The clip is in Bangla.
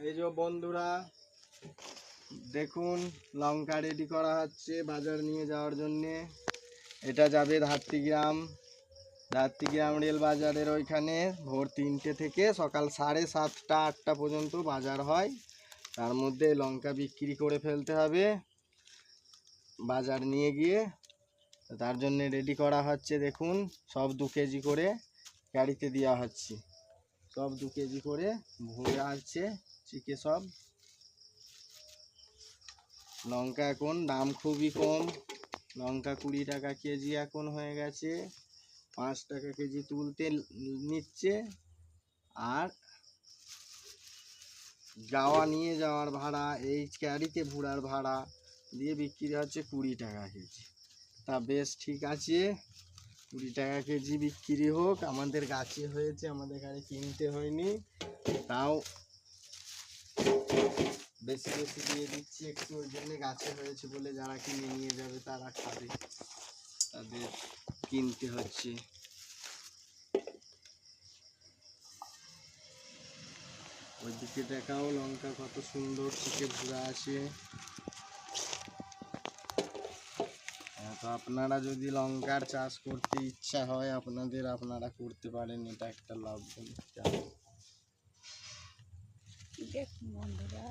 এই যে বন্ধুরা দেখুন লঙ্কা রেডি করা হচ্ছে বাজার নিয়ে যাওয়ার জন্যে। এটা যাবে ধাত্রীগ্রাম রেল বাজারের ওইখানে। ভোর 3টে থেকে সকাল 7:30 8টা পর্যন্ত বাজার হয়। তার মধ্যে লঙ্কা বিক্রি করে ফেলতে হবে বাজার নিয়ে গিয়ে। তার জন্য রেডি করা হচ্ছে। দেখুন সব 2 কেজি করে গাড়িতে দেওয়া হচ্ছে, সব 2 কেজি করে ভরে আসছে চিকে সব। লঙ্কা এখন দাম খুবই কম, লঙ্কা 20 টাকা কেজি এখন হয়ে গেছে। 5 টাকা কেজি তুলতে নিচ্ছে, আর নিয়ে যাওয়ার ভাড়া, এই গাড়িতে ভুড়ার ভাড়া দিয়ে বিক্রি হচ্ছে 20 টাকা কেজি। তা বেশ ঠিক আছে, 20 টাকা কেজি বিক্রি হোক। আমাদের গাছে হয়েছে, আমাদের গাড়ি কিনতে হয়নি, তাও বেশি বেশি দিয়ে দিচ্ছি একটু। ওই জন্য গাছে হয়েছে বলে যারা কিনে নিয়ে যাবে তারা খাবে, তাদের কিনতে হচ্ছে। ওইদিকে দেখাও লঙ্কা কত সুন্দর চিকে ভুড়া আছে। তো আপনারা যদি লঙ্কার চাষ করতে ইচ্ছা হয় আপনারা করতে পারেন, এটা একটা লাভজনক চাষ। দেখুন বন্ধুরা